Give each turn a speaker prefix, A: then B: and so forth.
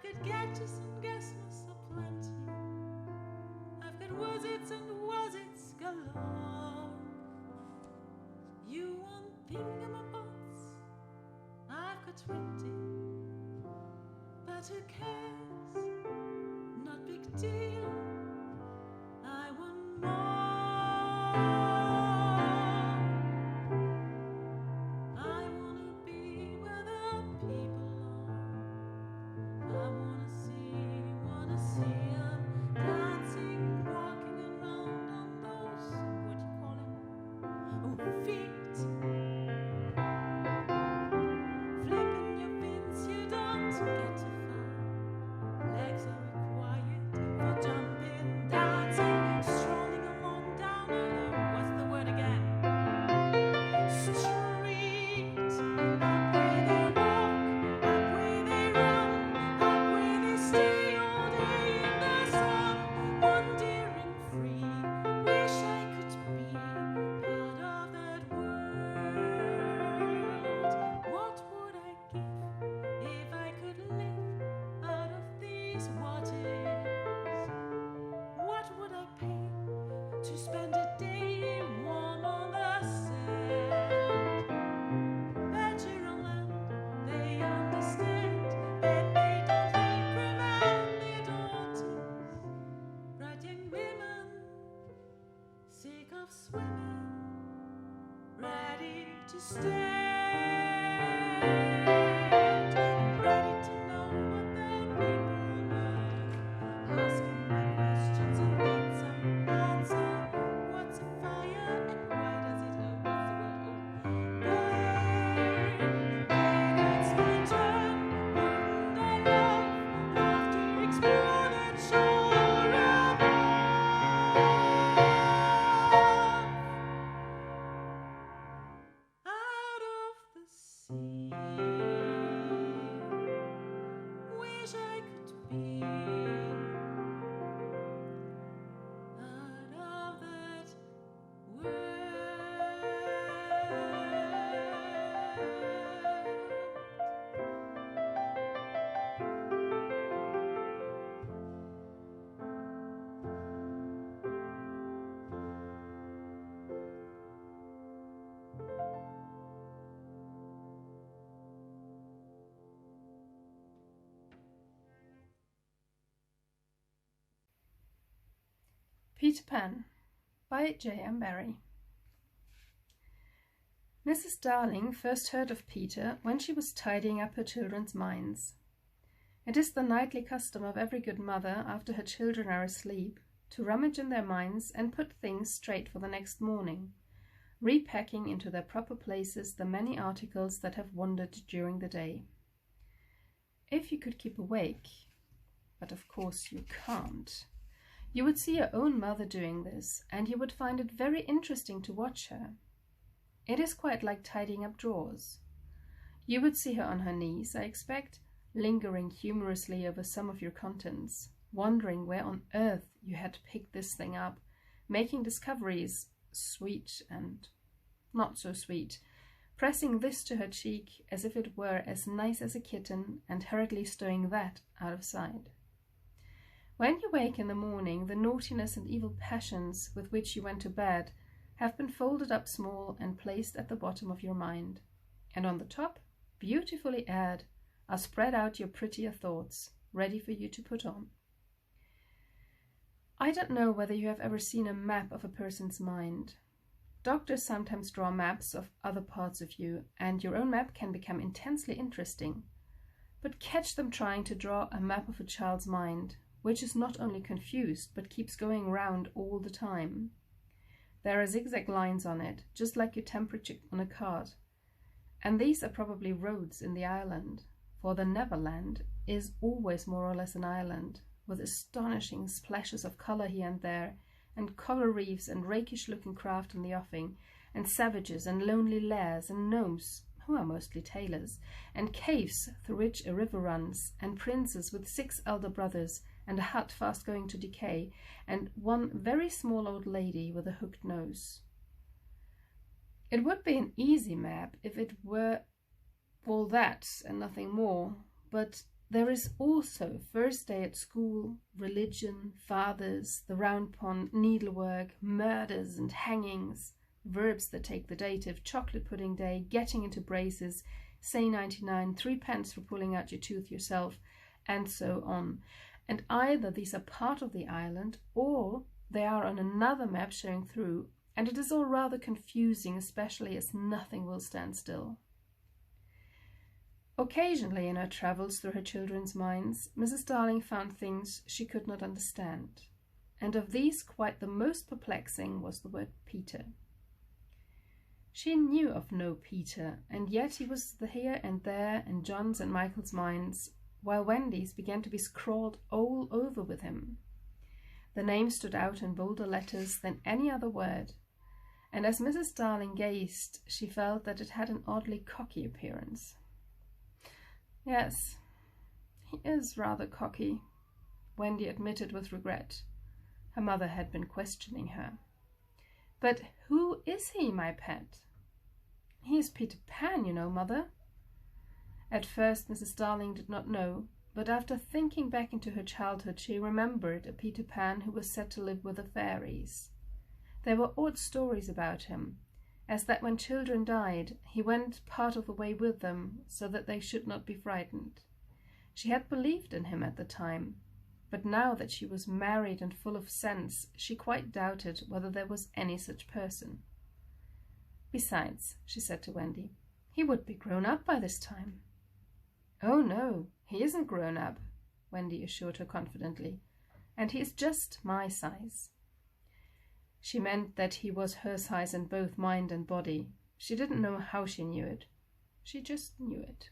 A: could get you some guessmas aplenty. I've got was-its and was-its galore. You want thingamabots? I've got 20. But who cares? Not big deal. I want more. I wanna be where the people are. I wanna see 'em dancing, walking around on those, what you call 'em? Oh, feet. Flipping your fins, you don't get too far. Legs are required for jumping, dancing, strolling along down a, what's the word again? Street. Up where they walk, up where they run, up where they stay all day in the sun, wandering free. Wish I could be part of that world. What would I give if I could live out of these what is? What would I pay to spend a day warm on the sand? Better on land, they understand that they don't reprimand their daughters. Bright young women, sick of swimming, ready to stand, ready to know what their people know. Asking my questions and get some answer. What's a fire and why does it, what's the word? Burn. When it's my turn, wouldn't I love to explore that shore above? Out of the sea. Wish I could be out of that world.
B: Peter Pan by J.M. Barrie. Mrs. Darling first heard of Peter when she was tidying up her children's minds. It is the nightly custom of every good mother, after her children are asleep, to rummage in their minds and put things straight for the next morning, repacking into their proper places the many articles that have wandered during the day. If you could keep awake, but of course you can't, you would see your own mother doing this, and you would find it very interesting to watch her. It is quite like tidying up drawers. You would see her on her knees, I expect, lingering humorously over some of your contents, wondering where on earth you had picked this thing up, making discoveries, sweet and not so sweet, pressing this to her cheek as if it were as nice as a kitten, and hurriedly stowing that out of sight. When you wake in the morning, the naughtiness and evil passions with which you went to bed have been folded up small and placed at the bottom of your mind, and on the top, beautifully aired, are spread out your prettier thoughts, ready for you to put on. I don't know whether you have ever seen a map of a person's mind. Doctors sometimes draw maps of other parts of you, and your own map can become intensely interesting. But catch them trying to draw a map of a child's mind, which is not only confused, but keeps going round all the time. There are zigzag lines on it, just like your temperature on a card. And these are probably roads in the island, for the Neverland is always more or less an island, with astonishing splashes of colour here and there, and coral reefs and rakish-looking craft in the offing, and savages and lonely lairs and gnomes, who are mostly tailors, and caves through which a river runs, and princes with 6 elder brothers, and a hut fast going to decay, and one very small old lady with a hooked nose. It would be an easy map if it were all that and nothing more, but there is also first day at school, religion, fathers, the round pond, needlework, murders and hangings, verbs that take the dative, chocolate pudding day, getting into braces, say 99, 3p for pulling out your tooth yourself, and so on. And either these are part of the island, or they are on another map showing through, and it is all rather confusing, especially as nothing will stand still. Occasionally in her travels through her children's minds, Mrs. Darling found things she could not understand, and of these quite the most perplexing was the word Peter. She knew of no Peter, and yet he was here and there in John's and Michael's minds, while Wendy's began to be scrawled all over with him. The name stood out in bolder letters than any other word, and as Mrs. Darling gazed, she felt that it had an oddly cocky appearance. Yes, he is rather cocky, Wendy admitted with regret. Her mother had been questioning her. But who is he, my pet? He is Peter Pan, you know, Mother. At first Mrs. Darling did not know, but after thinking back into her childhood she remembered a Peter Pan who was said to live with the fairies. There were odd stories about him, as that when children died he went part of the way with them so that they should not be frightened. She had believed in him at the time, but now that she was married and full of sense she quite doubted whether there was any such person. Besides, she said to Wendy, he would be grown up by this time. Oh no, he isn't grown up, Wendy assured her confidently, and he is just my size. She meant that he was her size in both mind and body. She didn't know how she knew it. She just knew it.